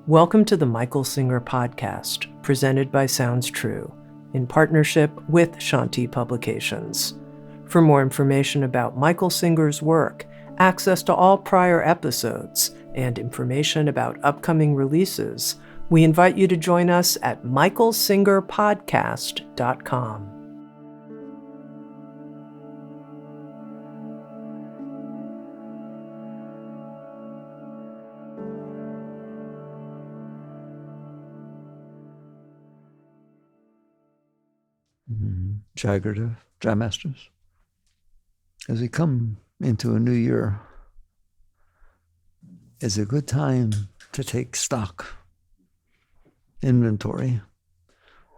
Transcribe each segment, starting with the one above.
Welcome to the Michael Singer Podcast, presented by Sounds True, in partnership with Shanti Publications. For more information about Michael Singer's work, access to all prior episodes, and information about upcoming releases, we invite you to join us at michaelsingerpodcast.com. Jagrata, Jai Masters. As we come into a new year, it's a good time to take stock, inventory.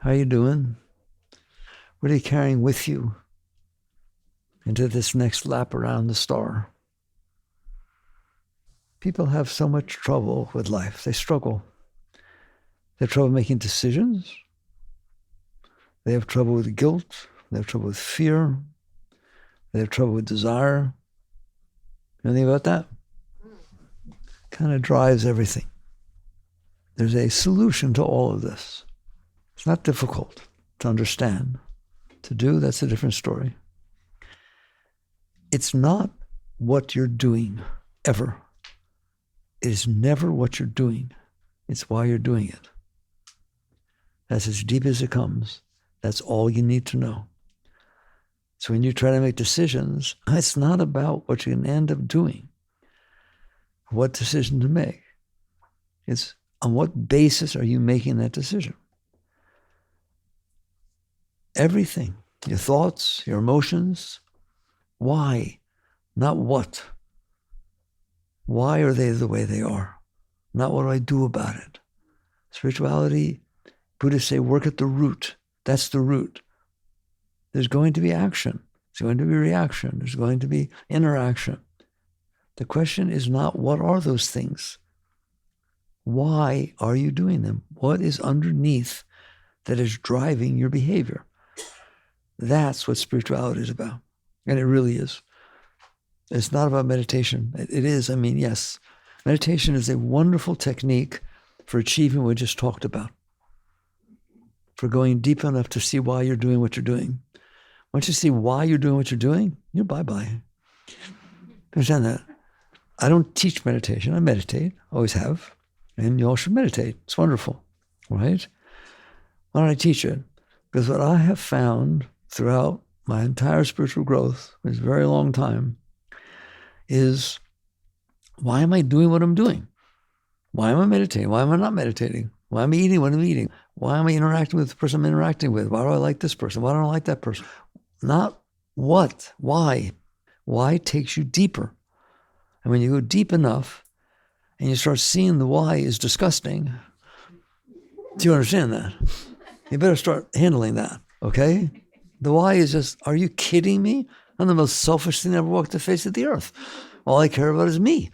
How are you doing? What are you carrying with you into this next lap around the star? People have so much trouble with life. They struggle. They have trouble making decisions. They have trouble with guilt. They have trouble with fear. They have trouble with desire. You know anything about that? Kind of drives everything. There's a solution to all of this. It's not difficult to understand. To do, that's a different story. It's not what you're doing, ever. It is never what you're doing. It's why you're doing it. That's as deep as it comes. That's all you need to know. So when you try to make decisions, it's not about what you're going to end up doing, what decision to make. It's on what basis are you making that decision? Everything, your thoughts, your emotions, why, not what. Why are they the way they are? Not what do I do about it? Spirituality, Buddhists say, work at the root. That's the root. There's going to be action. There's going to be reaction. There's going to be interaction. The question is not what are those things? Why are you doing them? What is underneath that is driving your behavior? That's what spirituality is about. And it really is. It's not about meditation. It is, yes. Meditation is a wonderful technique for achieving what we just talked about. For going deep enough to see why you're doing what you're doing. Once you see why you're doing what you're doing, you're bye-bye. Understand that? I don't teach meditation. I meditate, always have. And you all should meditate. It's wonderful, right? Why don't I teach it? Because what I have found throughout my entire spiritual growth, which is a very long time, is why am I doing what I'm doing? Why am I meditating? Why am I not meditating? Why am I eating what I'm eating? Why am I interacting with the person I'm interacting with? Why do I like this person? Why don't I like that person? Not what, why. Why takes you deeper. And when you go deep enough and you start seeing the why is disgusting, do you understand that? You better start handling that, okay? The why is just, are you kidding me? I'm the most selfish thing that ever walked the face of the earth. All I care about is me.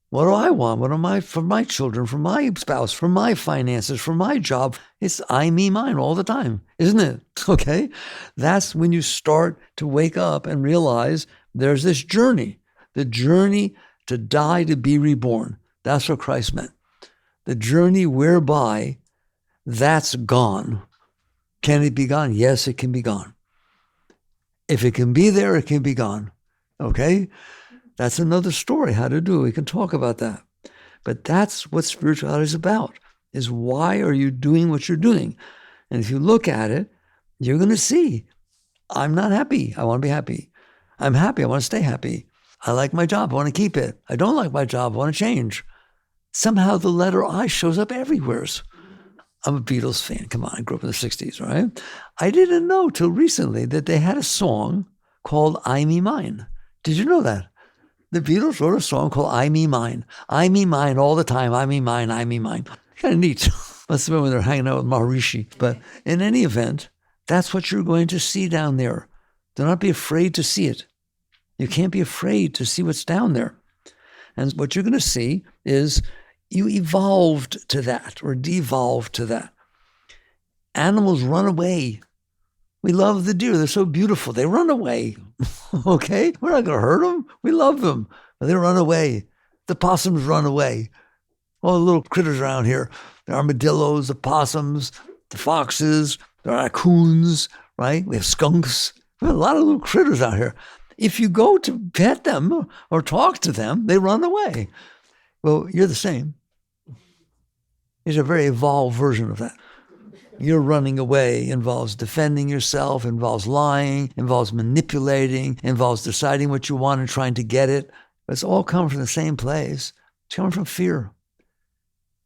What do I want? What am I for my children, for my spouse, for my finances, for my job? It's I, me, mine all the time, isn't it? Okay? That's when you start to wake up and realize there's this journey, the journey to die, to be reborn. That's what Christ meant. The journey whereby that's gone. Can it be gone? Yes, it can be gone. If it can be there, it can be gone. Okay? That's another story, how to do it. We can talk about that. But that's what spirituality is about, is why are you doing what you're doing? And if you look at it, you're going to see, I'm not happy. I want to be happy. I'm happy. I want to stay happy. I like my job. I want to keep it. I don't like my job. I want to change. Somehow the letter I shows up everywhere. I'm a Beatles fan. Come on, I grew up in the 60s, right? I didn't know till recently that they had a song called I, Me, Mine. Did you know that? The Beatles wrote a song called I, Me, Mine. I, Me, Mine all the time. I, Me, Mine. I, Me, Mine. Kind of neat. Must have been when they're hanging out with Maharishi. But in any event, that's what you're going to see down there. Do not be afraid to see it. You can't be afraid to see what's down there. And what you're going to see is you evolved to that or devolved to that. Animals run away. We love the deer. They're so beautiful. They run away. Okay? We're not going to hurt them. We love them. But they run away. The possums run away. All the little critters around here, the armadillos, the possums, the foxes, the raccoons, right? We have skunks. We have a lot of little critters out here. If you go to pet them or talk to them, they run away. Well, you're the same. It's a very evolved version of that. Your running away involves defending yourself, involves lying, involves manipulating, involves deciding what you want and trying to get it. It's all coming from the same place. It's coming from fear.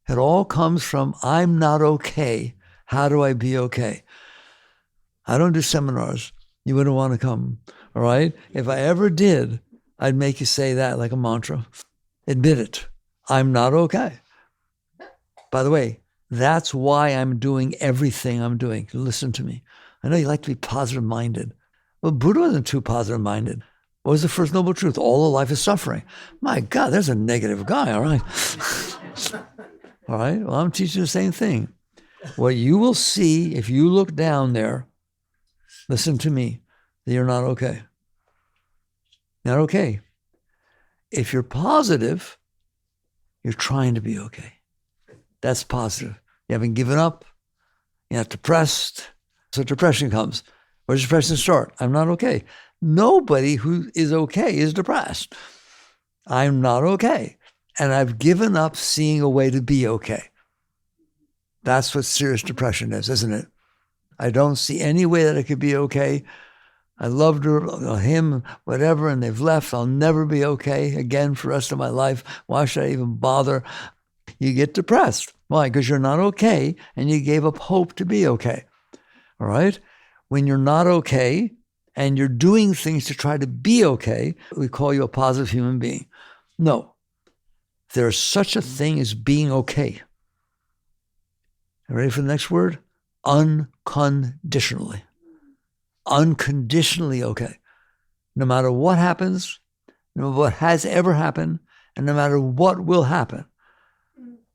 It all comes from, I'm not okay. How do I be okay? I don't do seminars. You wouldn't want to come, all right? If I ever did, I'd make you say that like a mantra. Admit it. I'm not okay. By the way, that's why I'm doing everything I'm doing. Listen to me. I know you like to be positive-minded. Well, Buddha wasn't too positive-minded. What was the first noble truth? All of life is suffering. My God, there's a negative guy, all right? All right, well, I'm teaching the same thing. What you will see if you look down there, listen to me, that you're not okay. Not okay. If you're positive, you're trying to be okay. That's positive. You haven't given up. You're not depressed. So depression comes. Where does depression start? I'm not okay. Nobody who is okay is depressed. I'm not okay. And I've given up seeing a way to be okay. That's what serious depression is, isn't it? I don't see any way that I could be okay. I loved her, him, whatever, and they've left. I'll never be okay again for the rest of my life. Why should I even bother? You get depressed. Why? Because you're not okay, and you gave up hope to be okay. All right? When you're not okay, and you're doing things to try to be okay, we call you a positive human being. No. There's such a thing as being okay. Ready for the next word? Unconditionally. Unconditionally okay. No matter what happens, no matter what has ever happened, and no matter what will happen,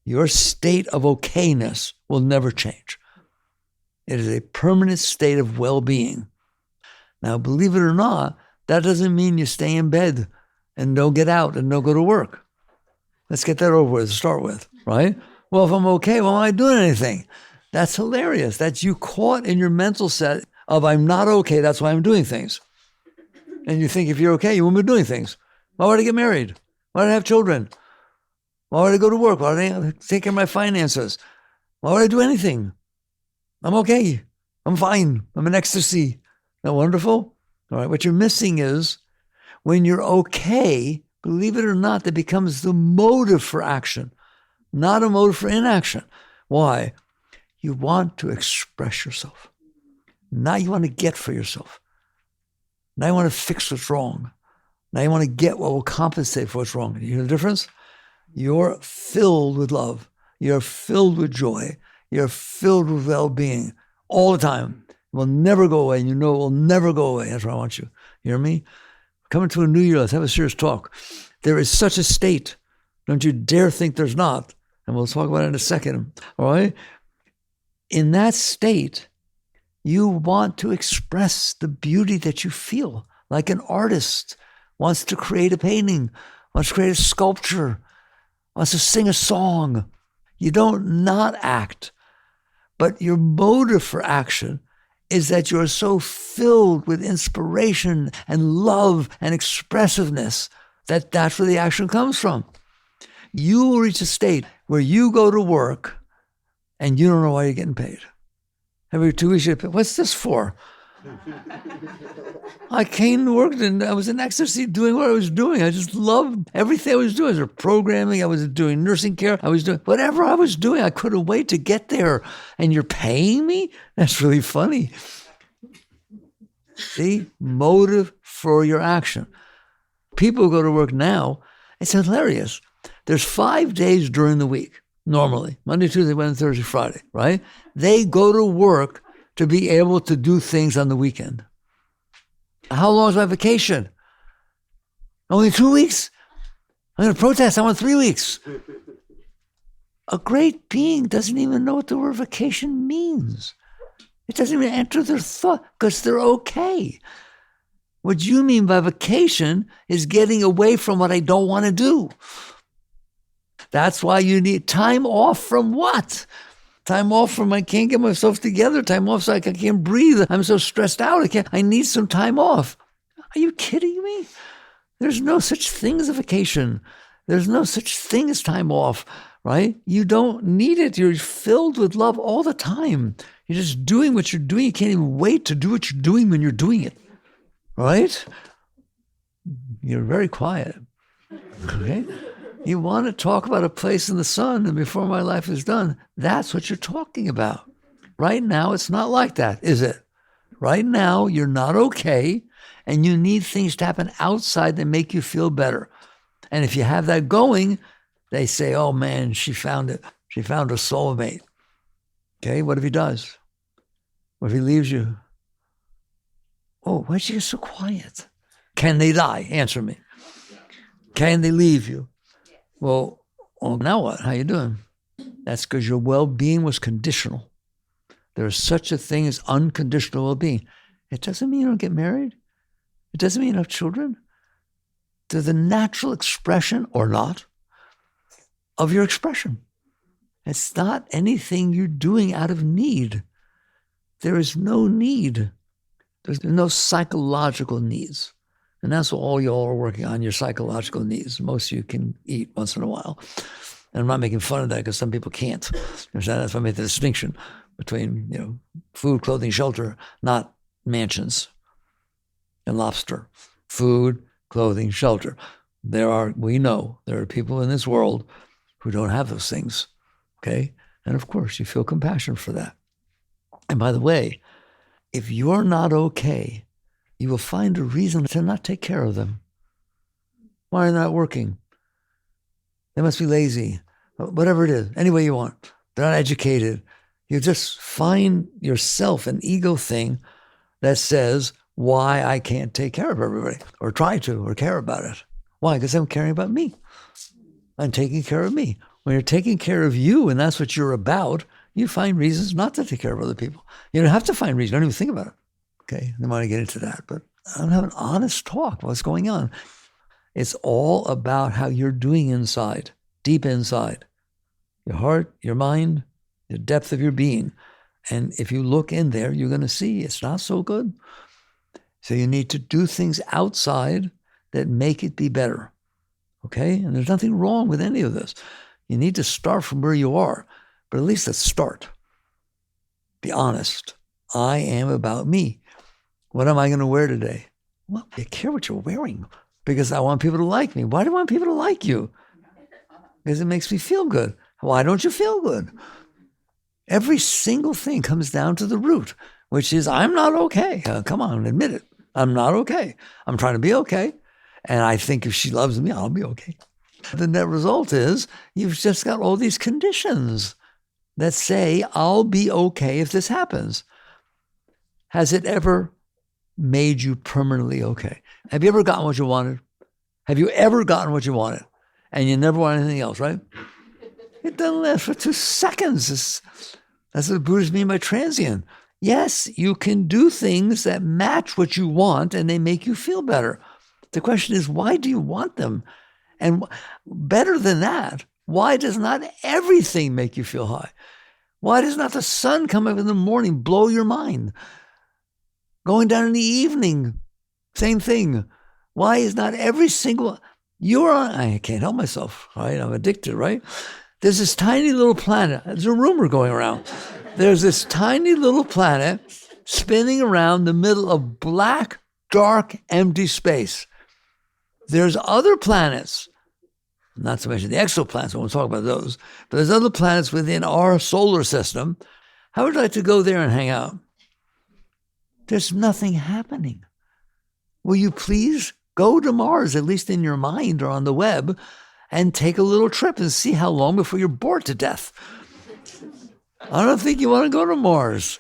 your state of okayness will never change. It is a permanent state of well-being. Now, believe it or not, that doesn't mean you stay in bed and don't get out and don't go to work. Let's get that over with to start with, right? Well, if I'm okay, why am I doing anything? That's hilarious. That's you caught in your mental set of I'm not okay, that's why I'm doing things. And you think if you're okay, you won't be doing things. Why would I get married? Why would I have children? Why would I go to work? Why would I take care of my finances? Why would I do anything? I'm okay. I'm fine. I'm in ecstasy. Isn't that wonderful? All right, what you're missing is when you're okay, believe it or not, that becomes the motive for action, not a motive for inaction. Why? You want to express yourself. Now you want to get for yourself. Now you want to fix what's wrong. Now you want to get what will compensate for what's wrong. You know the difference? You're filled with love. You're filled with joy. You're filled with well-being all the time. It will never go away, and you know it will never go away. That's what I want you. You hear me? Coming to a new year, let's have a serious talk. There is such a state. Don't you dare think there's not. And we'll talk about it in a second. All right? In that state, you want to express the beauty that you feel, like an artist wants to create a painting, wants to create a sculpture, wants to sing a song. You don't not act, but your motive for action is that you're so filled with inspiration and love and expressive,ness that that's where the action comes from. You will reach a state where you go to work and you don't know why you're getting paid. Every 2 weeks, what's this for? I came to work and I was in ecstasy doing what I was doing. I just loved everything I was doing. I was programming, I was doing nursing care, I was doing whatever I was doing. I couldn't wait to get there. And you're paying me? That's really funny. See? Motive for your action. People who go to work now, it's hilarious. There's 5 days during the week, normally. Monday, Tuesday, Wednesday, Thursday, Friday, right? They go to work to be able to do things on the weekend. How long is my vacation? Only 2 weeks? I'm going to protest. I want 3 weeks. A great being doesn't even know what the word vacation means. It doesn't even enter their thought because they're okay. What you mean by vacation is getting away from what I don't want to do. That's why you need time off from what? Time off from I can't get myself together. Time off so I can't breathe. I'm so stressed out. I need some time off. Are you kidding me? There's no such thing as a vacation. There's no such thing as time off, right? You don't need it. You're filled with love all the time. You're just doing what you're doing. You can't even wait to do what you're doing when you're doing it, right? You're very quiet, okay? You want to talk about a place in the sun, and before my life is done, that's what you're talking about. Right now, it's not like that, is it? Right now, you're not okay, and you need things to happen outside that make you feel better. And if you have that going, they say, oh man, she found it. She found her soulmate. Okay, what if he does? What if he leaves you? Oh, why'd you get so quiet? Can they die? Answer me. Can they leave you? Well, now what? How you doing? That's because your well-being was conditional. There is such a thing as unconditional well-being. It doesn't mean you don't get married. It doesn't mean you have children. They're the natural expression, or not, of your expression. It's not anything you're doing out of need. There is no need. There's no psychological needs. And that's what all y'all are working on, your psychological needs. Most of you can eat once in a while. And I'm not making fun of that because some people can't. That's why I made the distinction between, food, clothing, shelter, not mansions and lobster. Food, clothing, shelter. We know there are people in this world who don't have those things, okay? And of course, you feel compassion for that. And by the way, if you're not okay, you will find a reason to not take care of them. Why are they not working? They must be lazy. Whatever it is, any way you want. They're not educated. You just find yourself an ego thing that says why I can't take care of everybody, or try to, or care about it. Why? Because I'm caring about me. I'm taking care of me. When you're taking care of you and that's what you're about, you find reasons not to take care of other people. You don't have to find reasons. Don't even think about it. Okay, I don't want to get into that, but I want to have an honest talk about what's going on. It's all about how you're doing inside, deep inside. Your heart, your mind, the depth of your being. And if you look in there, you're going to see it's not so good. So you need to do things outside that make it be better. Okay? And there's nothing wrong with any of this. You need to start from where you are, but at least let's start. Be honest. I am about me. What am I going to wear today? Well, I care what you're wearing because I want people to like me. Why do I want people to like you? Because it makes me feel good. Why don't you feel good? Every single thing comes down to the root, which is I'm not okay. Come on, admit it. I'm not okay. I'm trying to be okay. And I think if she loves me, I'll be okay. The net result is you've just got all these conditions that say I'll be okay if this happens. Has it ever made you permanently okay? Have you ever gotten what you wanted? Have you ever gotten what you wanted? And you never want anything else, right? It doesn't last for 2 seconds. That's what Buddhists mean by transient. Yes, you can do things that match what you want and they make you feel better. The question is, why do you want them? And better than that, why does not everything make you feel high? Why does not the sun come up in the morning, blow your mind? Going down in the evening, same thing. Why is not every single, I can't help myself, right? I'm addicted, right? There's this tiny little planet. There's a rumor going around. There's this tiny little planet spinning around the middle of black, dark, empty space. There's other planets, not to mention the exoplanets, I won't talk about those, but there's other planets within our solar system. How would you like to go there and hang out? There's nothing happening. Will you please go to Mars, at least in your mind or on the web, and take a little trip and see how long before you're bored to death? I don't think you want to go to Mars,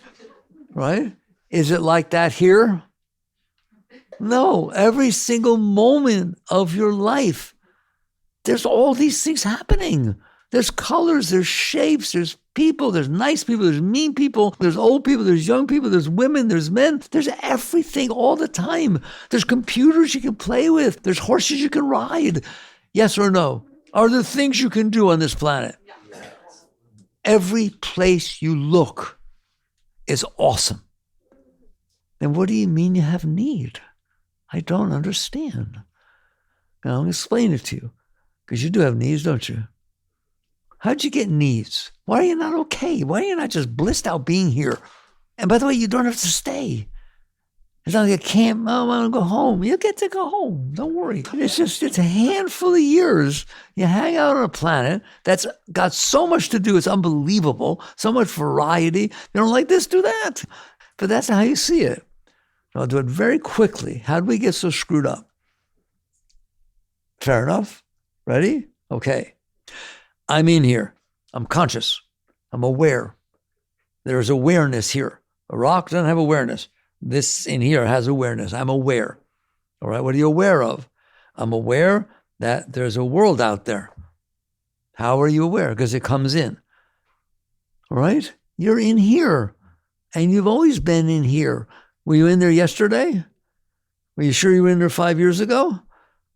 right? Is it like that here? No, every single moment of your life, there's all these things happening. There's colors, there's shapes, there's people, there's nice people, there's mean people, there's old people, there's young people, there's women, there's men. There's everything all the time. There's computers you can play with. There's horses you can ride. Yes or no? Are there things you can do on this planet? Every place you look is awesome. Then what do you mean you have need? I don't understand. Now, I'm going to explain it to you, because you do have needs, don't you? How'd you get needs? Why are you not okay? Why are you not just blissed out being here? And by the way, you don't have to stay. It's not like a camp. Oh, I want to go home. You get to go home. Don't worry. It's a handful of years. You hang out on a planet that's got so much to do. It's unbelievable. So much variety. You don't like this, do that. But that's how you see it. I'll do it very quickly. How did we get so screwed up? Fair enough. Ready? Okay. I'm in here. I'm conscious. I'm aware. There's awareness here. A rock doesn't have awareness. This in here has awareness. I'm aware. All right. What are you aware of? I'm aware that there's a world out there. How are you aware? Because it comes in. All right. You're in here. And you've always been in here. Were you in there yesterday? Were you sure you were in there 5 years ago?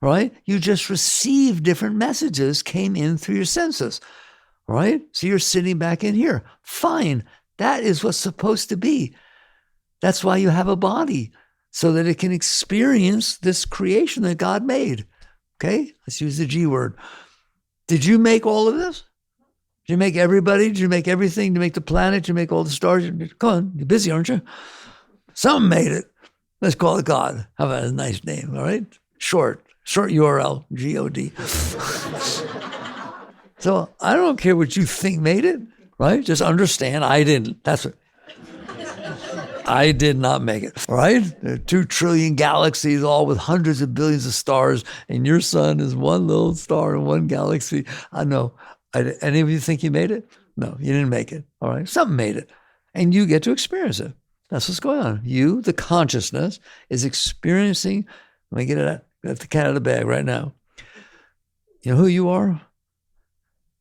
Right? You just received different messages, came in through your senses. Right? So you're sitting back in here. Fine. That is what's supposed to be. That's why you have a body, so that it can experience this creation that God made. Okay? Let's use the G word. Did you make all of this? Did you make everybody? Did you make everything? Did you make the planet? Did you make all the stars? Come on, you're busy, aren't you? Something made it. Let's call it God. How about a nice name, all right? Short URL, G-O-D. So I don't care what you think made it, right? Just understand I didn't. That's what. I did not make it, all right? There are 2 trillion galaxies, all with hundreds of billions of stars, and your sun is one little star in one galaxy. I know. Any of you think you made it? No, you didn't make it, all right? Something made it, and you get to experience it. That's what's going on. You, the consciousness, is experiencing. Let me get the cat out of the bag right now. You know who you are?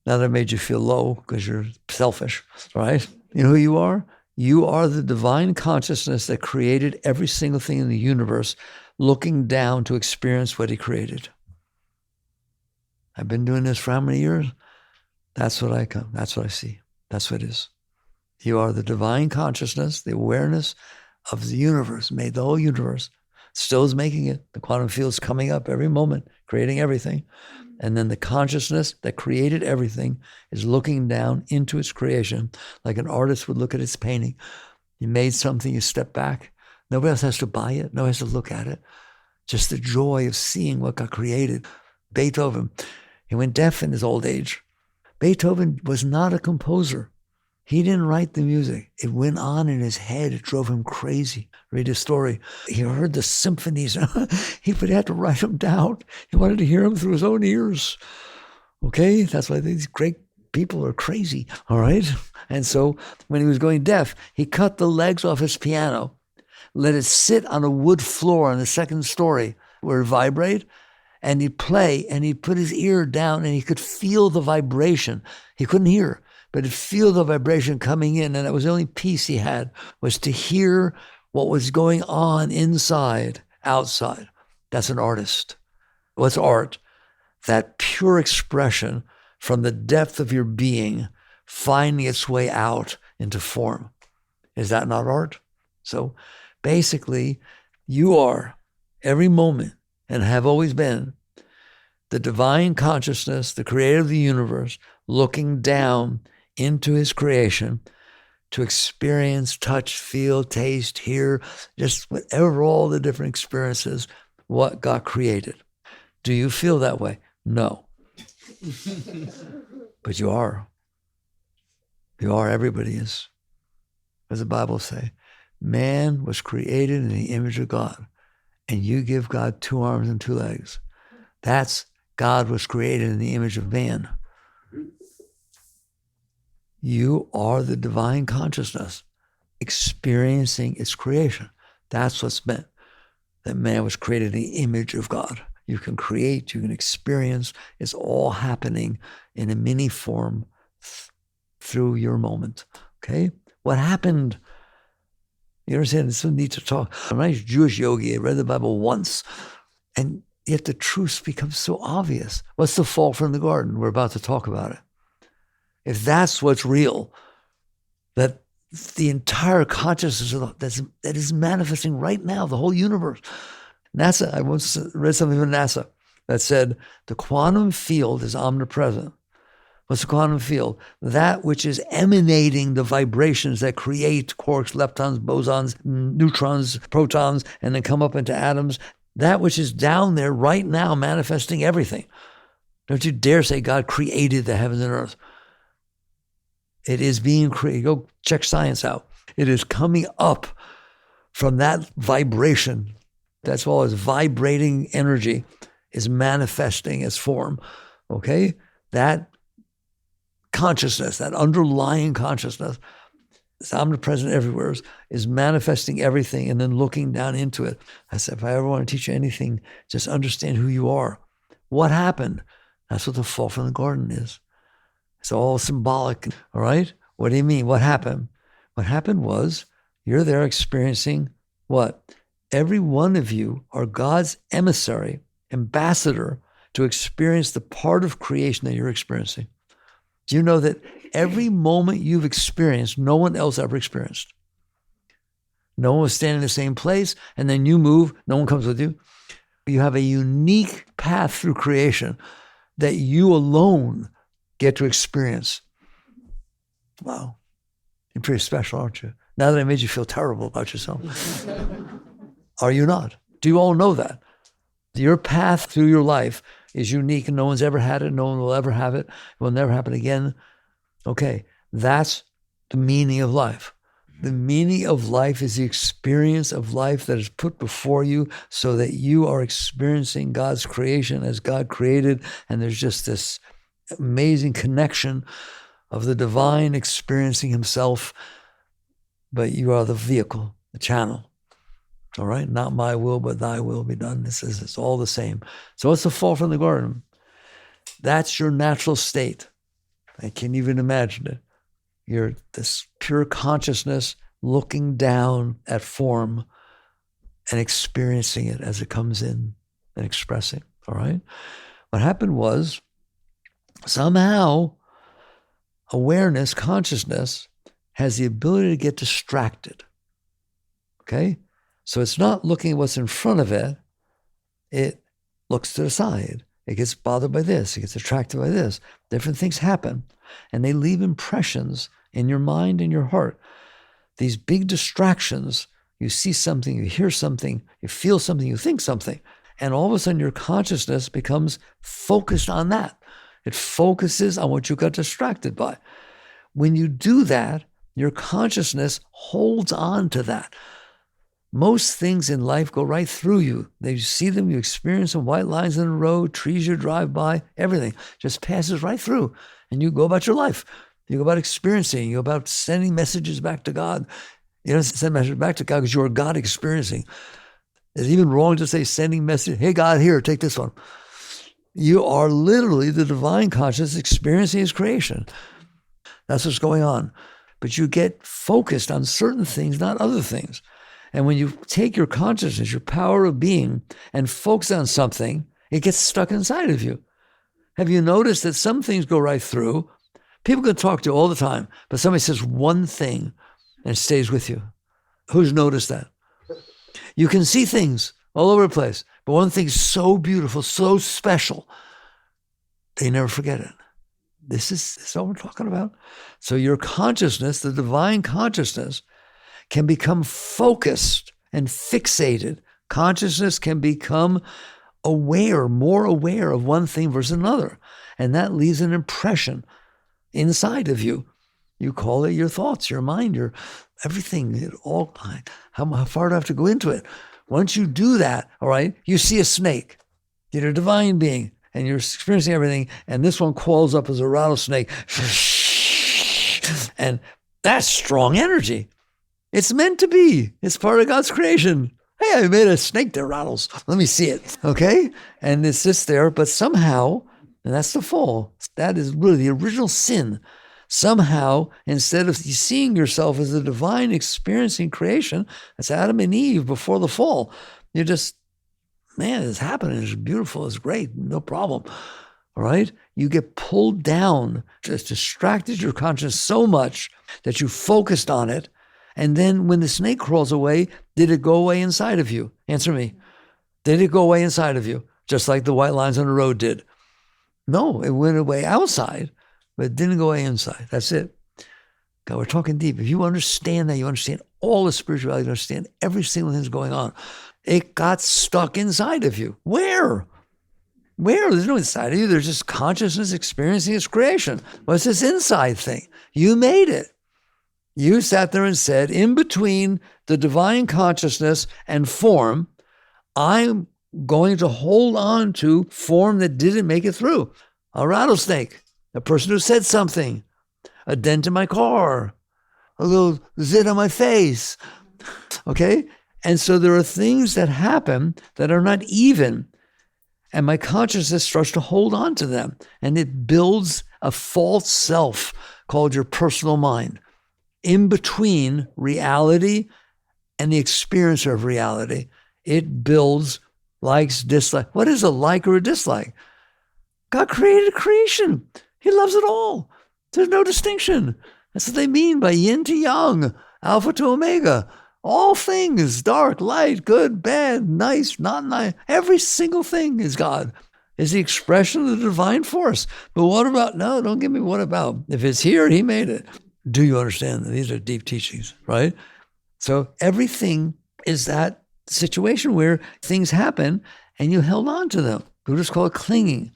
Now that I made you feel low because you're selfish, right? You know who you are? You are the divine consciousness that created every single thing in the universe, looking down to experience what he created. I've been doing this for how many years? That's what I see. That's what it is. You are the divine consciousness, the awareness of the universe, made the whole universe. Still is making it. The quantum field's coming up every moment, creating everything. And then the consciousness that created everything is looking down into its creation like an artist would look at its painting. You made something, you step back. Nobody else has to buy it. Nobody has to look at it. Just the joy of seeing what got created. Beethoven, he went deaf in his old age. Beethoven was not a composer. He didn't write the music. It went on in his head. It drove him crazy. Read his story. He heard the symphonies. He had to write them down. He wanted to hear them through his own ears. Okay? That's why these great people are crazy. All right? And so when he was going deaf, he cut the legs off his piano, let it sit on a wood floor on the second story where it vibrate, and he'd play, and he'd put his ear down, and he could feel the vibration. He couldn't hear, but he'd feel the vibration coming in, and that was the only peace he had, was to hear what was going on inside, outside. That's an artist. What's art? That pure expression from the depth of your being, finding its way out into form. Is that not art? So basically, you are, every moment, and have always been, the divine consciousness, the creator of the universe, looking down into his creation to experience, touch, feel, taste, hear, just whatever, all the different experiences, what got created. Do you feel that way? No. But you are. You are, everybody is. As the Bible say, man was created in the image of God, and you give God 2 arms and 2 legs. That's God was created in the image of man. You are the divine consciousness experiencing its creation. That's what's meant, that man was created in the image of God. You can create, you can experience. It's all happening in a mini form through your moment. Okay? What happened? You understand? It's so neat to talk. A nice Jewish yogi, I read the Bible once, and Yet the truth becomes so obvious. What's the fall from the garden? We're about to talk about it. If that's what's real, that the entire consciousness that is manifesting right now, the whole universe. NASA, I once read something from NASA that said the quantum field is omnipresent. What's the quantum field? That which is emanating the vibrations that create quarks, leptons, bosons, neutrons, protons, and then come up into atoms. That which is down there right now manifesting everything. Don't you dare say God created the heavens and earth. It is being created. Go check science out. It is coming up from that vibration. That's all, as vibrating energy is manifesting as form. Okay? That consciousness, that underlying consciousness, it's omnipresent everywhere, is manifesting everything and then looking down into it. I said, if I ever want to teach you anything, just understand who you are. What happened? That's what the fall from the garden is. It's all symbolic, all right? What do you mean? What happened? What happened was you're there experiencing what? Every one of you are God's emissary, ambassador to experience the part of creation that you're experiencing. Do you know that every moment you've experienced, no one else ever experienced? No one was standing in the same place, and then you move, no one comes with you. You have a unique path through creation that you alone get to experience. Wow. You're pretty special, aren't you? Now that I made you feel terrible about yourself. Are you not? Do you all know that? Your path through your life is unique and no one's ever had it. No one will ever have it. It will never happen again. Okay, that's the meaning of life. The meaning of life is the experience of life that is put before you so that you are experiencing God's creation as God created. And there's just this amazing connection of the divine experiencing himself, but you are the vehicle, the channel. All right? Not my will, but thy will be done. It's all the same. So what's the fall from the garden? That's your natural state. I can't even imagine it. You're this pure consciousness looking down at form and experiencing it as it comes in and expressing. All right? What happened was somehow awareness, consciousness, has the ability to get distracted. Okay? So it's not looking at what's in front of it. It looks to the side. It gets bothered by this. It gets attracted by this. Different things happen. And they leave impressions in your mind and your heart. These big distractions, you see something, you hear something, you feel something, you think something. And all of a sudden your consciousness becomes focused on that. It focuses on what you got distracted by. When you do that, your consciousness holds on to that. Most things in life go right through you. You see them, you experience them, white lines in the road, trees you drive by, everything just passes right through. And you go about your life. You go about experiencing. You go about sending messages back to God. You don't send messages back to God because you're God experiencing. Is it even wrong to say sending message? Hey, God, here, take this one. You are literally the divine consciousness experiencing his creation. That's what's going on. But you get focused on certain things, not other things. And when you take your consciousness, your power of being, and focus on something, it gets stuck inside of you. Have you noticed that some things go right through? People can talk to you all the time, but somebody says one thing and it stays with you. Who's noticed that? You can see things all over the place, but one thing's so beautiful, so special, they never forget it. This is what we're talking about. So your consciousness, the divine consciousness, can become focused and fixated. Consciousness can become aware, more aware of one thing versus another. And that leaves an impression inside of you. You call it your thoughts, your mind, your everything. How far do I have to go into it? Once you do that, all right, you see a snake. You're a divine being and you're experiencing everything. And this one crawls up as a rattlesnake. And that's strong energy. It's meant to be. It's part of God's creation. Hey, I made a snake that rattles. Let me see it. Okay? And it sits there, but somehow, and that's the fall. That is really the original sin. Somehow, instead of seeing yourself as the divine experiencing creation, that's Adam and Eve before the fall, you're just man, it's happening. It's beautiful. It's great. No problem. All right? You get pulled down, just distracted your conscience so much that you focused on it. And then when the snake crawls away, did it go away inside of you? Answer me. Did it go away inside of you? Just like the white lines on the road did? No, it went away outside, but it didn't go away inside. That's it. God, we're talking deep. If you understand that, you understand all the spirituality, you understand every single thing that's going on. It got stuck inside of you. Where? There's no inside of you. There's just consciousness experiencing its creation. What's this inside thing? You made it. You sat there and said, in between the divine consciousness and form, I'm going to hold on to form that didn't make it through. A rattlesnake, a person who said something, a dent in my car, a little zit on my face. Okay? And so there are things that happen that are not even. And my consciousness starts to hold on to them. And it builds a false self called your personal mind in between reality and the experiencer of reality. It builds likes, dislike. What is a like or a dislike? God created creation. He loves it all. There's no distinction. That's what they mean by yin to yang, alpha to omega. All things, dark, light, good, bad, nice, not nice. Every single thing is God, is the expression of the divine force. But what about? No, don't give me what about. If it's here, he made it. Do you understand? These are deep teachings, right? So everything is that situation where things happen and you held on to them. Buddhists call it clinging.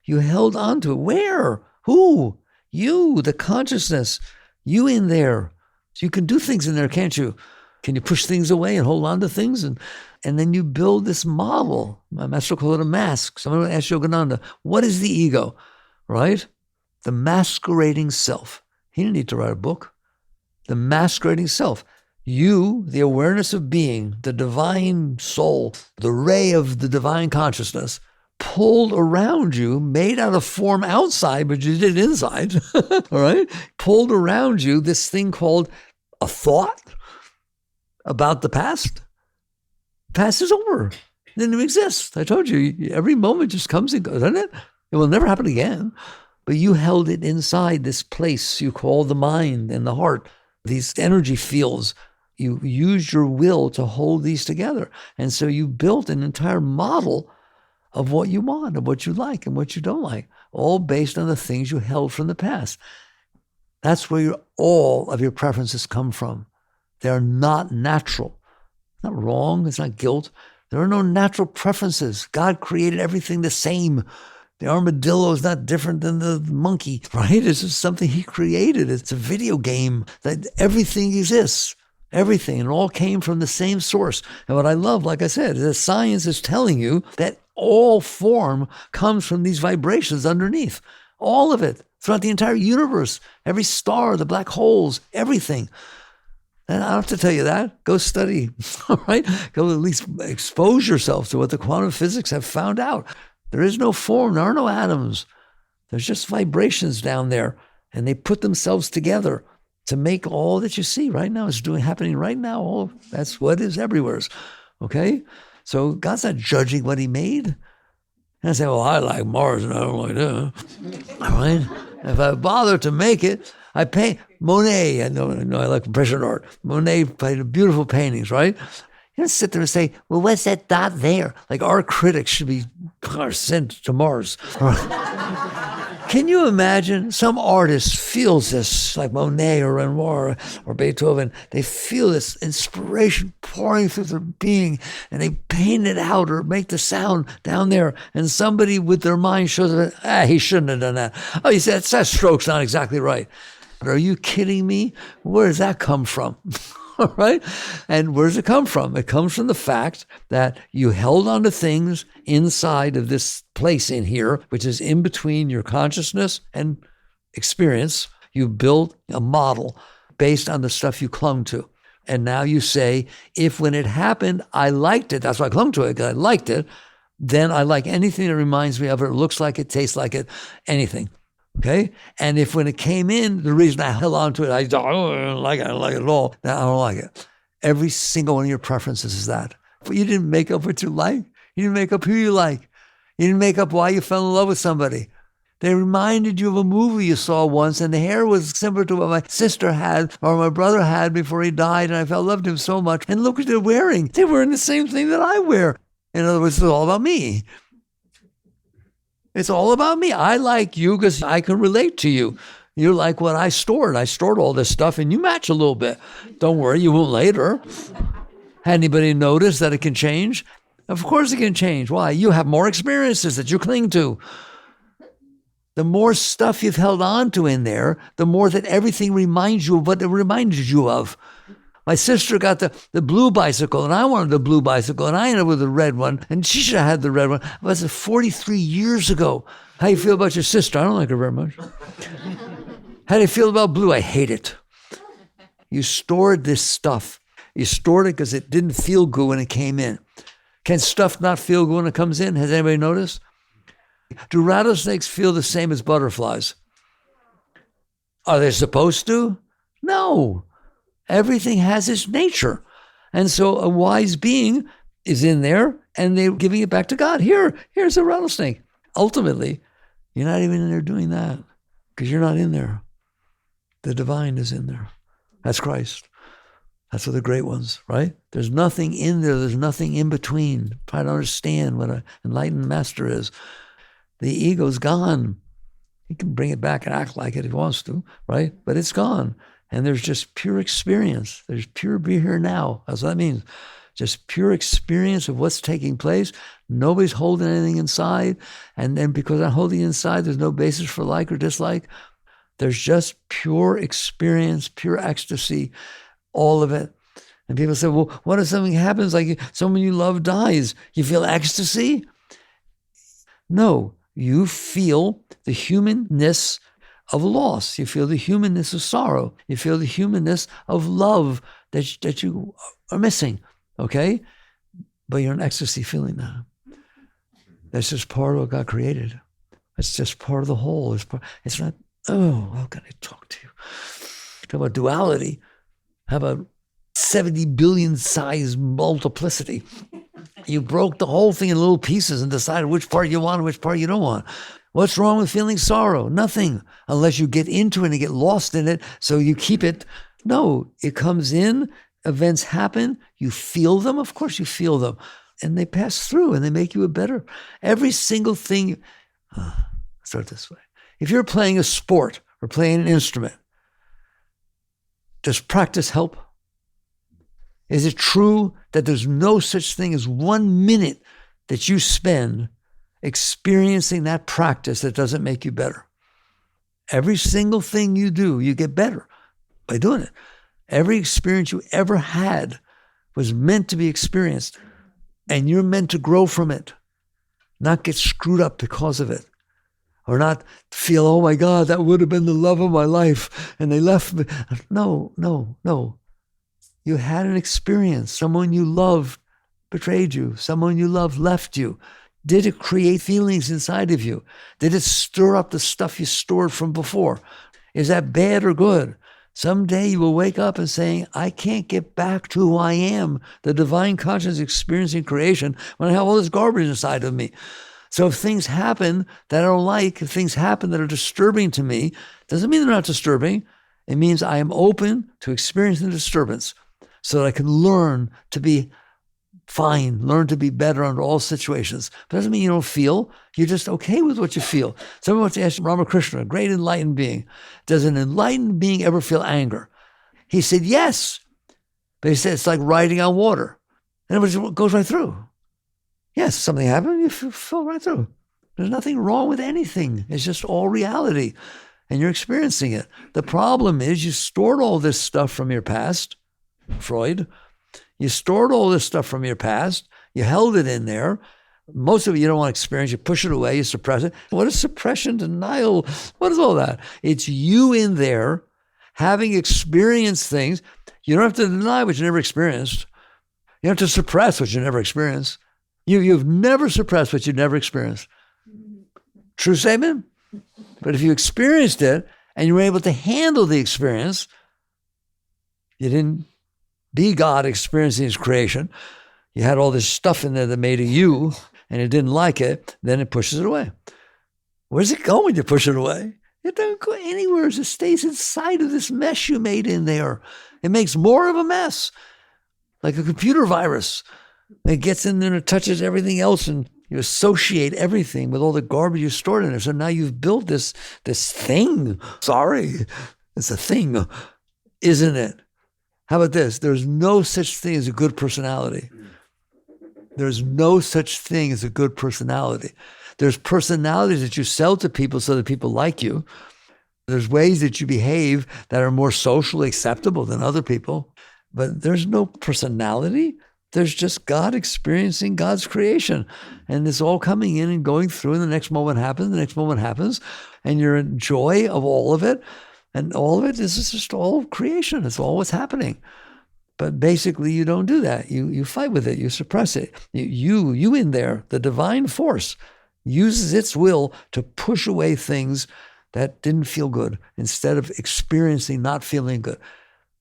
You held on to it. Where? Who? You, the consciousness. You in there. So you can do things in there, can't you? Can you push things away and hold on to things? And then you build this model. My master called it a mask. So I'm going to ask Yogananda, what is the ego, right? The masquerading self. He didn't need to write a book. The masquerading self. You, the awareness of being, the divine soul, the ray of the divine consciousness, pulled around you, made out of form outside, but you did inside, all right? Pulled around you this thing called a thought about the past. The past is over. It didn't even exist. I told you, every moment just comes and goes, doesn't it? It will never happen again. But you held it inside this place you call the mind and the heart, these energy fields. You used your will to hold these together. And so you built an entire model of what you want, of what you like and what you don't like, all based on the things you held from the past. That's where all of your preferences come from. They're not natural. It's not wrong. It's not guilt. There are no natural preferences. God created everything the same. The armadillo is not different than the monkey, right? It's just something he created. It's a video game that everything exists. Everything. And it all came from the same source. And what I love, like I said, is that science is telling you that all form comes from these vibrations underneath. All of it. Throughout the entire universe. Every star, the black holes, everything. And I don't have to tell you that. Go study, all right? Go at least expose yourself to what the quantum physics have found out. There is no form. There are no atoms. There's just vibrations down there. And they put themselves together to make all that you see right now. It's happening right now. All that's what is everywhere. Okay? So God's not judging what he made. And I say, well, I like Mars and I don't like that. All right? If I bother to make it, I paint. Monet, I know I like impression art. Monet painted beautiful paintings, right? You don't sit there and say, well, what's that dot there? Like our critics should be sent to Mars. Can you imagine some artist feels this, like Monet or Renoir or Beethoven, they feel this inspiration pouring through their being and they paint it out or make the sound down there and somebody with their mind shows it, he shouldn't have done that. Oh, you said that stroke's not exactly right. But are you kidding me? Where does that come from? All right? And where does it come from? It comes from the fact that you held on to things inside of this place in here, which is in between your consciousness and experience. You built a model based on the stuff you clung to. And now you say, if when it happened, I liked it, that's why I clung to it, because I liked it, then I like anything that reminds me of it, looks like it, tastes like it, anything. Okay? And if when it came in, the reason I held on to it, I don't like it at all. Now I don't like it. Every single one of your preferences is that. But you didn't make up what you like. You didn't make up who you like. You didn't make up why you fell in love with somebody. They reminded you of a movie you saw once, and the hair was similar to what my sister had or my brother had before he died, and I loved him so much. And look what they're wearing. They're wearing the same thing that I wear. In other words, it's all about me. It's all about me. I like you because I can relate to you. You're like what I stored. I stored all this stuff, and you match a little bit. Don't worry, you won't later. Had anybody noticed that it can change? Of course it can change. Why? You have more experiences that you cling to. The more stuff you've held on to in there, the more that everything reminds you of what it reminded you of. My sister got the blue bicycle, and I wanted the blue bicycle, and I ended up with the red one, and she should have had the red one. It was 43 years ago. How you feel about your sister? I don't like her very much. How do you feel about blue? I hate it. You stored this stuff. You stored it because it didn't feel good when it came in. Can stuff not feel good when it comes in? Has anybody noticed? Do rattlesnakes feel the same as butterflies? Are they supposed to? No. Everything has its nature. And so a wise being is in there, and they're giving it back to God. Here's a rattlesnake. Ultimately, you're not even in there doing that because you're not in there. The divine is in there. That's Christ. That's what the great ones, right? There's nothing in there. There's nothing in between. Try to understand what an enlightened master is. The ego's gone. He can bring it back and act like it if he wants to, right? But it's gone. And there's just pure experience. There's pure be here now. That's what that means. Just pure experience of what's taking place. Nobody's holding anything inside. And then because I'm holding inside, there's no basis for like or dislike. There's just pure experience, pure ecstasy, all of it. And people say, well, what if something happens, like someone you love dies? You feel ecstasy? No, you feel the humanness of loss. You feel the humanness of sorrow. You feel the humanness of love that you are missing, okay? But you're in ecstasy feeling that. That's just part of what God created. It's just part of the whole. It's not, oh, how can I talk to you? Talk about duality. How about 70 billion size multiplicity? You broke the whole thing in little pieces and decided which part you want and which part you don't want. What's wrong with feeling sorrow? Nothing, unless you get into it and get lost in it, so you keep it. No, it comes in, events happen, you feel them. Of course you feel them. And they pass through and they make you a better. Every single thing, start this way. If you're playing a sport or playing an instrument, does practice help? Is it true that there's no such thing as 1 minute that you spend experiencing that practice that doesn't make you better? Every single thing you do, you get better by doing it. Every experience you ever had was meant to be experienced, and you're meant to grow from it, not get screwed up because of it, or not feel, oh my God, that would have been the love of my life, and they left me. No. You had an experience. Someone you loved betrayed you. Someone you loved left you. Did it create feelings inside of you? Did it stir up the stuff you stored from before? Is that bad or good? Someday you will wake up and saying, I can't get back to who I am, the divine conscious experiencing creation, when I have all this garbage inside of me. So if things happen that I don't like, if things happen that are disturbing to me, doesn't mean they're not disturbing. It means I am open to experiencing the disturbance so that I can learn to be fine, learn to be better under all situations. But it doesn't mean you don't feel. You're just okay with what you feel. Someone wants to ask Ramakrishna, a great enlightened being, does an enlightened being ever feel anger? He said, yes. But he said, it's like riding on water. And it goes right through. Yes, something happened, you feel right through. There's nothing wrong with anything. It's just all reality. And you're experiencing it. The problem is you stored all this stuff from your past, Freud. You stored all this stuff from your past. You held it in there. Most of it you don't want to experience. You push it away. You suppress it. What is suppression, denial? What is all that? It's you in there having experienced things. You don't have to deny what you never experienced. You don't have to suppress what you never experienced. You've never suppressed what you never experienced. True statement? But if you experienced it and you were able to handle the experience, you didn't be God experiencing his creation. You had all this stuff in there that made it you, and it didn't like it, then it pushes it away. Where's it going when you push it away? It doesn't go anywhere. It stays inside of this mess you made in there. It makes more of a mess, like a computer virus. It gets in there and it touches everything else, and you associate everything with all the garbage you stored in there. So now you've built this thing. Sorry, it's a thing, isn't it? How about this? There's no such thing as a good personality. There's no such thing as a good personality. There's personalities that you sell to people so that people like you. There's ways that you behave that are more socially acceptable than other people. But there's no personality. There's just God experiencing God's creation. And it's all coming in and going through, and the next moment happens, and you're in joy of all of it. And all of it is just all creation. It's all what's happening. But basically, you don't do that. You fight with it. You suppress it. You in there, the divine force, uses its will to push away things that didn't feel good instead of experiencing not feeling good.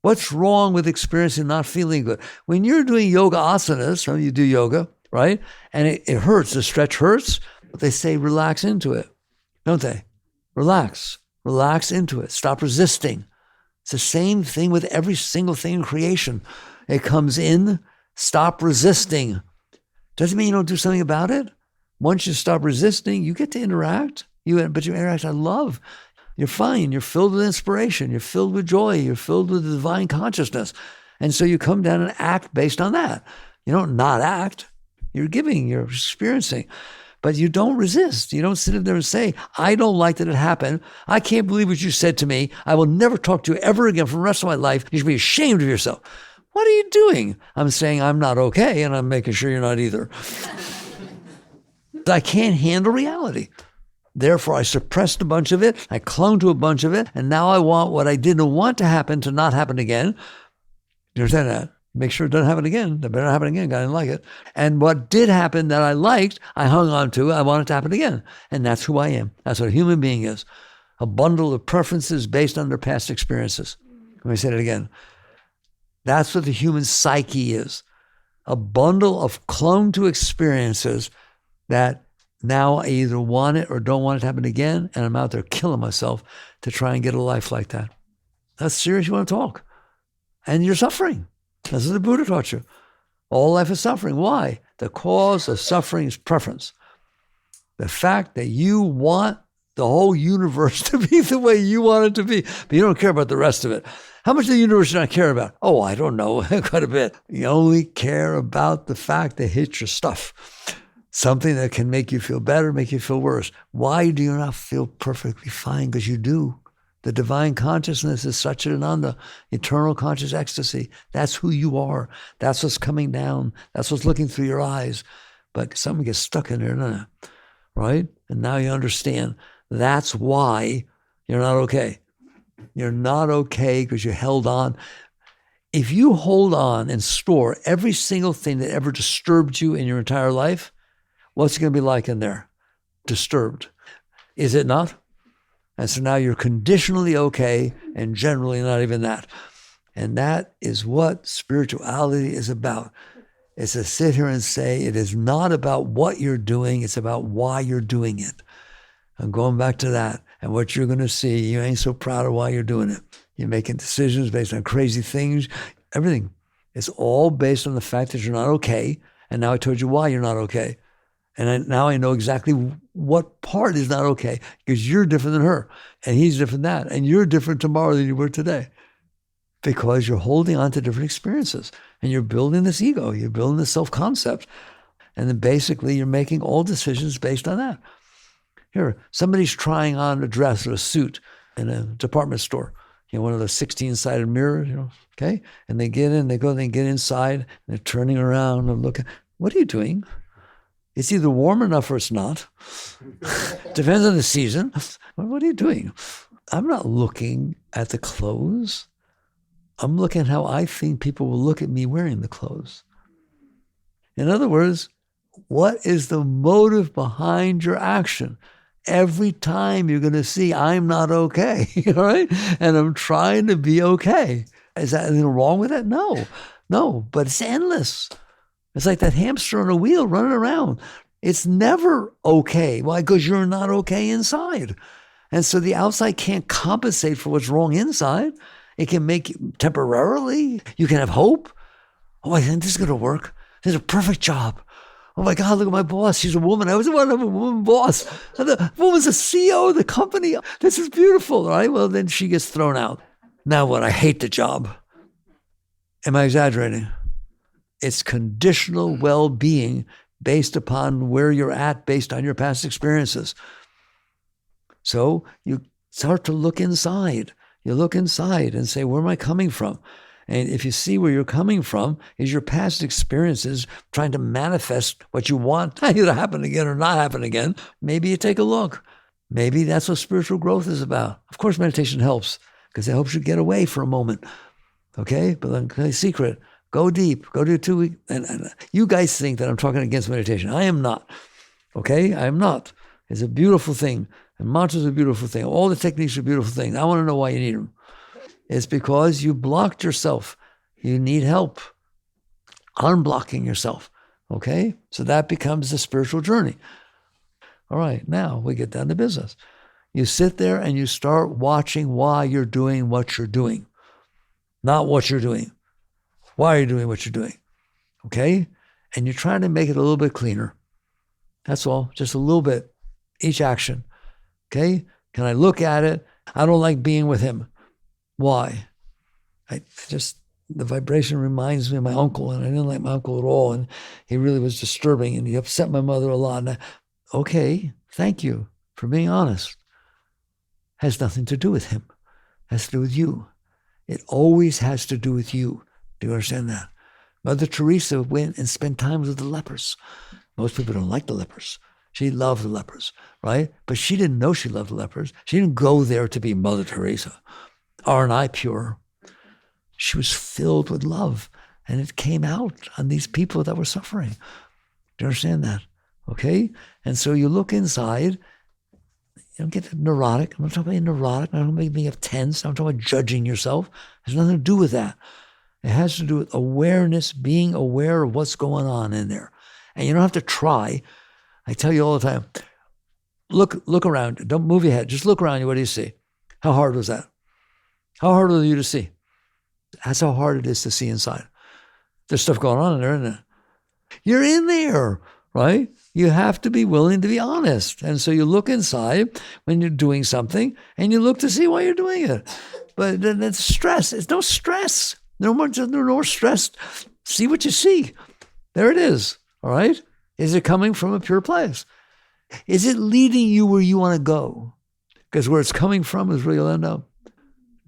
What's wrong with experiencing not feeling good? When you're doing yoga asanas, so you do yoga, right? And it hurts, the stretch hurts, but they say relax into it, don't they? Relax into it. Stop resisting. It's the same thing with every single thing in creation. It comes in, stop resisting. Doesn't mean you don't do something about it. Once you stop resisting, you get to interact. But you interact out of love. You're fine. You're filled with inspiration. You're filled with joy. You're filled with the divine consciousness. And so you come down and act based on that. You don't not act. You're giving, you're experiencing. But you don't resist. You don't sit there and say, I don't like that it happened. I can't believe what you said to me. I will never talk to you ever again for the rest of my life. You should be ashamed of yourself. What are you doing? I'm saying I'm not okay, and I'm making sure you're not either. I can't handle reality. Therefore, I suppressed a bunch of it. I clung to a bunch of it. And now I want what I didn't want to happen to not happen again. You understand that? Make sure it doesn't happen again. It better not happen again. I didn't like it. And what did happen that I liked, I hung on to. I want it to happen again. And that's who I am. That's what a human being is. A bundle of preferences based on their past experiences. Let me say it again. That's what the human psyche is. A bundle of clung-to experiences that now I either want it or don't want it to happen again, and I'm out there killing myself to try and get a life like that. That's serious. You want to talk. And you're suffering. That's what the Buddha taught you. All life is suffering. Why? The cause of suffering is preference. The fact that you want the whole universe to be the way you want it to be, but you don't care about the rest of it. How much of the universe do you not care about? Oh, I don't know, quite a bit. You only care about the fact that hits your stuff. Something that can make you feel better, make you feel worse. Why do you not feel perfectly fine? Because you do. The divine consciousness is Satchidananda, eternal conscious ecstasy. That's who you are. That's what's coming down. That's what's looking through your eyes. But something gets stuck in there, doesn't it? Right? And now you understand. That's why you're not okay. You're not okay because you held on. If you hold on and store every single thing that ever disturbed you in your entire life, what's it going to be like in there? Disturbed. Is it not? And so now you're conditionally okay and generally not even that. And that is what spirituality is about. It's to sit here and say it is not about what you're doing, it's about why you're doing it. I'm going back to that. And what you're going to see, you ain't so proud of why you're doing it. You're making decisions based on crazy things, everything. It's all based on the fact that you're not okay. And now I told you why you're not okay. And now I know exactly what part is not okay, because you're different than her, and he's different than that, and you're different tomorrow than you were today, because you're holding on to different experiences, and you're building this ego, you're building this self-concept, and then basically you're making all decisions based on that. Here, somebody's trying on a dress or a suit in a department store, one of those 16-sided mirrors, okay? And they get in, they get inside, and they're turning around and looking. What are you doing? It's either warm enough or it's not. Depends on the season. What are you doing? I'm not looking at the clothes. I'm looking at how I think people will look at me wearing the clothes. In other words, what is the motive behind your action? Every time you're going to see, I'm not okay, all right? And I'm trying to be okay. Is that anything wrong with that? No, but it's endless. It's like that hamster on a wheel running around. It's never okay. Why? Because you're not okay inside. And so the outside can't compensate for what's wrong inside. It can make you temporarily. You can have hope. Oh, I think this is going to work. This is a perfect job. Oh my God, look at my boss. She's a woman. I always want to have a woman boss. And the woman's the CEO of the company. This is beautiful, right? Well, then she gets thrown out. Now what? I hate the job. Am I exaggerating? It's conditional well-being based upon where you're at, based on your past experiences. So you start to look inside. You look inside and say, where am I coming from? And if you see where you're coming from is your past experiences trying to manifest what you want either to happen again or not happen again, maybe you take a look. Maybe that's what spiritual growth is about. Of course, meditation helps because it helps you get away for a moment. Okay? But then the secret, go deep, go to 2 weeks. And you guys think that I'm talking against meditation. I am not. Okay? I am not. It's a beautiful thing. And mantras are a beautiful thing. All the techniques are a beautiful thing. I want to know why you need them. It's because you blocked yourself. You need help unblocking yourself. Okay? So that becomes the spiritual journey. All right, now we get down to business. You sit there and you start watching why you're doing what you're doing. Not what you're doing. Why are you doing what you're doing? Okay? And you're trying to make it a little bit cleaner. That's all, just a little bit, each action. Okay? Can I look at it? I don't like being with him. Why? The vibration reminds me of my uncle, and I didn't like my uncle at all, and he really was disturbing, and he upset my mother a lot. And okay, thank you for being honest. Has nothing to do with him. Has to do with you. It always has to do with you. Do you understand that? Mother Teresa went and spent time with the lepers. Most people don't like the lepers. She loved the lepers, right? But she didn't know she loved the lepers. She didn't go there to be Mother Teresa. Aren't I pure? She was filled with love, and it came out on these people that were suffering. Do you understand that? Okay? And so you look inside. You don't get neurotic. I'm not talking about neurotic. I'm not talking about being tense. I'm talking about judging yourself. It has nothing to do with that. It has to do with awareness, being aware of what's going on in there. And you don't have to try. I tell you all the time, look around. Don't move your head. Just look around you. What do you see? How hard was that? How hard was it you to see? That's how hard it is to see inside. There's stuff going on in there, isn't there? You're in there, right? You have to be willing to be honest. And so you look inside when you're doing something, and you look to see why you're doing it. But then it's stress. It's no stress. No more stress. See what you see. There it is, all right? Is it coming from a pure place? Is it leading you where you want to go? Because where it's coming from is where you'll end up.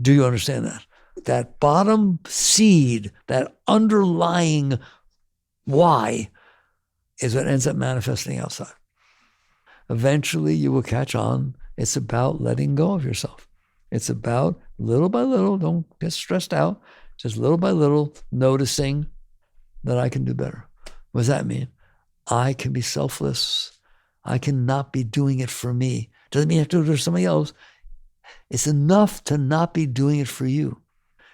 Do you understand that? That bottom seed, that underlying why is what ends up manifesting outside. Eventually you will catch on. It's about letting go of yourself. It's about little by little, don't get stressed out, just little by little noticing that I can do better. What does that mean? I can be selfless. I cannot be doing it for me. Doesn't mean you have to do it for somebody else. It's enough to not be doing it for you.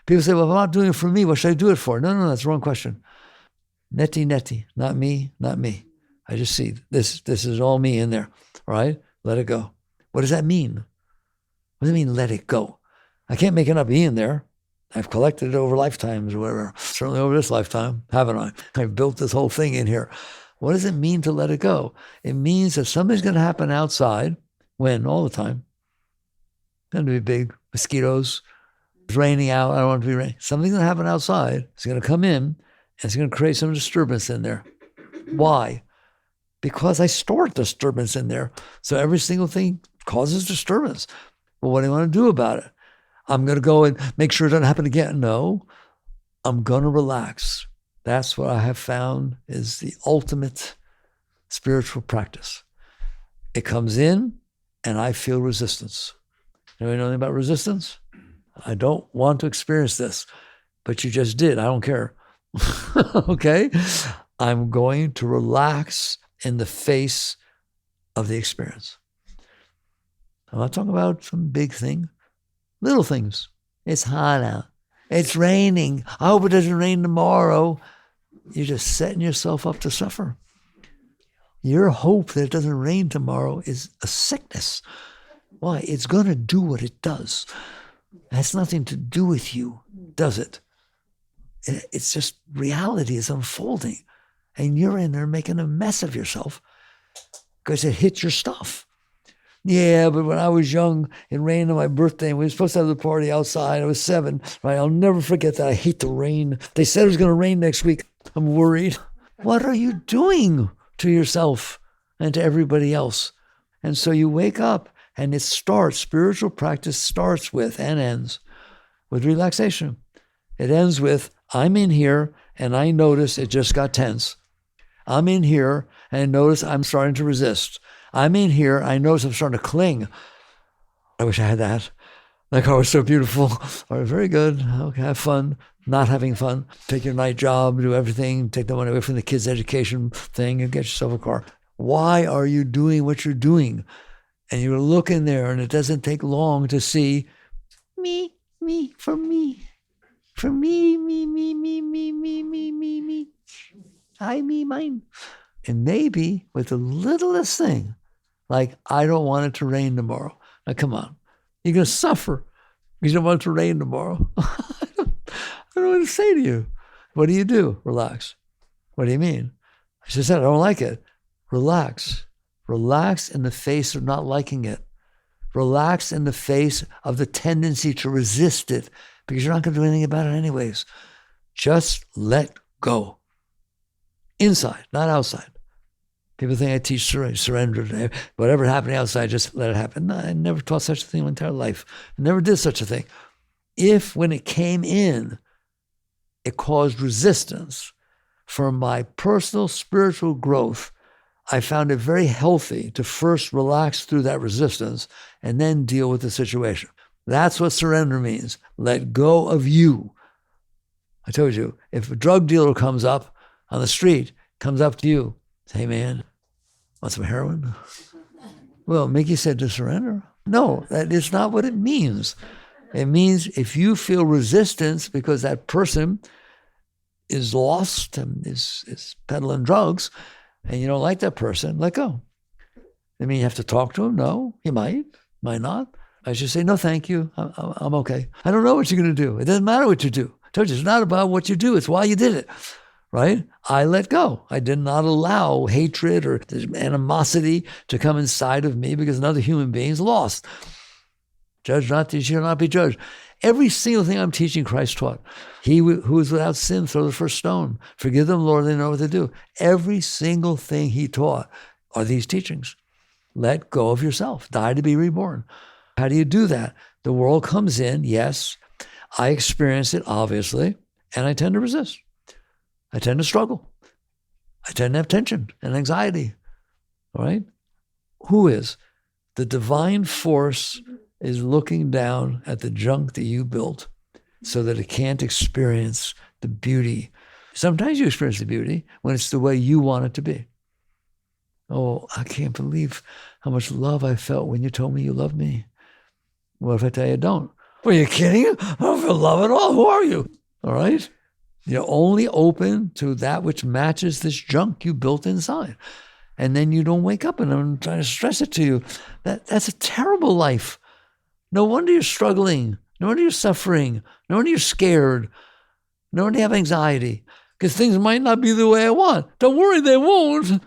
People say, well, if I'm not doing it for me, what should I do it for? No, that's the wrong question. Neti, not me, not me. I just see this is all me in there, all right? Let it go. What does that mean? What does it mean, let it go? I can't make it not be in there. I've collected it over lifetimes or whatever. Certainly over this lifetime, haven't I? I've built this whole thing in here. What does it mean to let it go? It means that something's going to happen outside. When? All the time. It's going to be big. Mosquitoes. It's raining out. I don't want it to be raining. Something's going to happen outside. It's going to come in, and it's going to create some disturbance in there. Why? Because I stored disturbance in there. So every single thing causes disturbance. Well, what do you want to do about it? I'm going to go and make sure it doesn't happen again. No, I'm going to relax. That's what I have found is the ultimate spiritual practice. It comes in, and I feel resistance. Anybody know anything about resistance? I don't want to experience this, but you just did. I don't care. Okay? I'm going to relax in the face of the experience. I'm not talking about some big thing. Little things. It's hot out. It's raining. I hope it doesn't rain tomorrow. You're just setting yourself up to suffer. Your hope that it doesn't rain tomorrow is a sickness. Why? It's going to do what it does. It has nothing to do with you, does it? It's just reality is unfolding. And you're in there making a mess of yourself because it hit your stuff. Yeah, but when I was young, it rained on my birthday, and we were supposed to have the party outside. I was 7, right? I'll never forget that. I hate the rain. They said it was going to rain next week. I'm worried. What are you doing to yourself and to everybody else? And so you wake up, and it starts, spiritual practice starts with and ends with relaxation. It ends with, I'm in here, and I notice it just got tense. I'm in here, and I notice I'm starting to resist. I'm in here, I notice I'm starting to cling. I wish I had that. That car was so beautiful. All right, very good. Okay, have fun. Not having fun. Take your night job, do everything, take the money away from the kids' education thing, and get yourself a car. Why are you doing what you're doing? And you look in there, and it doesn't take long to see me, for me. For me, me. I, me, mine. And maybe with the littlest thing, like, I don't want it to rain tomorrow. Now, come on. You're going to suffer because you don't want it to rain tomorrow. I don't know what to say to you. What do? Relax. What do you mean? I just said, I don't like it. Relax. Relax in the face of not liking it. Relax in the face of the tendency to resist it because you're not going to do anything about it anyways. Just let go. Inside, not outside. People think I teach surrender. Whatever happening outside, just let it happen. No, I never taught such a thing in my entire life. I never did such a thing. If when it came in, it caused resistance for my personal spiritual growth, I found it very healthy to first relax through that resistance and then deal with the situation. That's what surrender means. Let go of you. I told you, if a drug dealer comes up on the street, comes up to you, say, hey man, want some heroin? Well, Mickey said to surrender. No, that is not what it means. It means if you feel resistance because that person is lost and is peddling drugs and you don't like that person, let go. I mean, you have to talk to him? No, he might not. I should say, no, thank you. I'm okay. I don't know what you're going to do. It doesn't matter what you do. I told you, it's not about what you do. It's why you did it. Right? I let go. I did not allow hatred or animosity to come inside of me because another human being is lost. Judge not, you shall not be judged. Every single thing I'm teaching, Christ taught. He who is without sin, throw the first stone. Forgive them, Lord, they know what to do. Every single thing he taught are these teachings. Let go of yourself. Die to be reborn. How do you do that? The world comes in, yes. I experience it, obviously, and I tend to resist. I tend to struggle. I tend to have tension and anxiety. All right? Who is? The divine force is looking down at the junk that you built so that it can't experience the beauty. Sometimes you experience the beauty when it's the way you want it to be. Oh, I can't believe how much love I felt when you told me you loved me. What if I tell you I don't? Are you kidding? I don't feel love at all. Who are you? All right? You're only open to that which matches this junk you built inside. And then you don't wake up, and I'm trying to stress it to you. That's a terrible life. No wonder you're struggling. No wonder you're suffering. No wonder you're scared. No wonder you have anxiety. Because things might not be the way I want. Don't worry, they won't.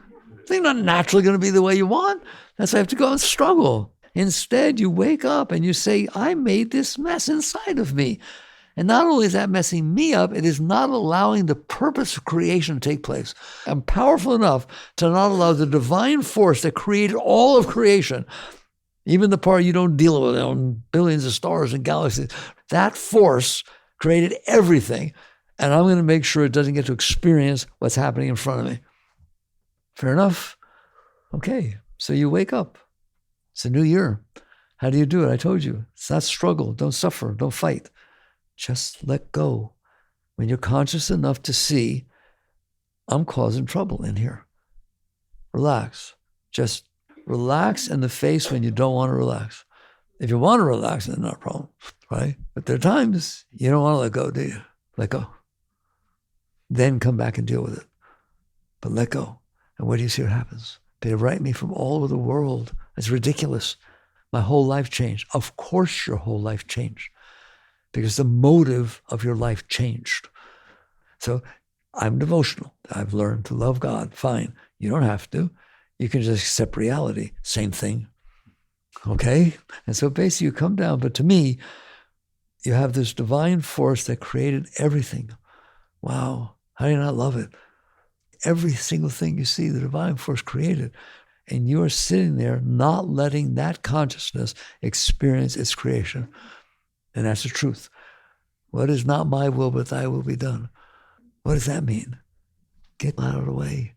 They're not naturally going to be the way you want. That's why I have to go and struggle. Instead, you wake up and you say, I made this mess inside of me. And not only is that messing me up, it is not allowing the purpose of creation to take place. I'm powerful enough to not allow the divine force that created all of creation, even the part you don't deal with, on billions of stars and galaxies, that force created everything. And I'm going to make sure it doesn't get to experience what's happening in front of me. Fair enough? Okay, so you wake up. It's a new year. How do you do it? I told you. It's not struggle. Don't suffer. Don't fight. Just let go. When you're conscious enough to see, I'm causing trouble in here. Relax. Just relax in the face when you don't want to relax. If you want to relax, then not a problem, right? But there are times you don't want to let go, do you? Let go. Then come back and deal with it. But let go. And what do you see what happens? They write me from all over the world. It's ridiculous. My whole life changed. Of course your whole life changed. Because the motive of your life changed. So I'm devotional. I've learned to love God. Fine. You don't have to. You can just accept reality. Same thing. Okay? And so basically you come down. But to me, you have this divine force that created everything. Wow. How do you not love it? Every single thing you see, the divine force created. And you are sitting there not letting that consciousness experience its creation. And that's the truth. What is not my will, but thy will be done? What does that mean? Get out of the way.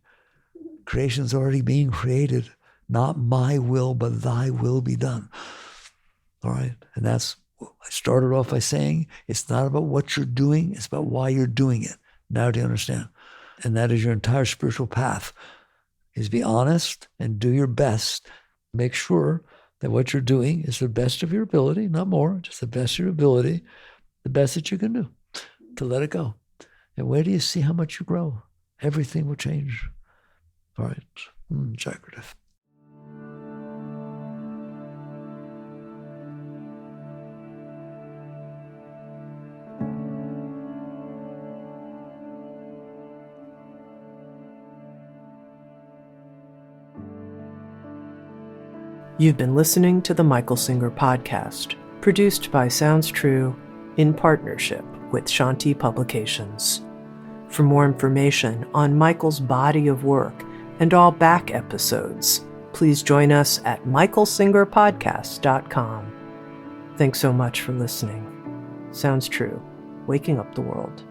Creation's already being created. Not my will, but thy will be done. All right? And that's, I started off by saying, it's not about what you're doing, it's about why you're doing it. Now do you understand? And that is your entire spiritual path, is be honest and do your best. Make sure that what you're doing is the best of your ability, not more, just the best of your ability, the best that you can do, to let it go. And where do you see how much you grow? Everything will change. All right. Jagrata. You've been listening to the Michael Singer Podcast, produced by Sounds True in partnership with Shanti Publications. For more information on Michael's body of work and all back episodes, please join us at michaelsingerpodcast.com. Thanks so much for listening. Sounds True, waking up the world.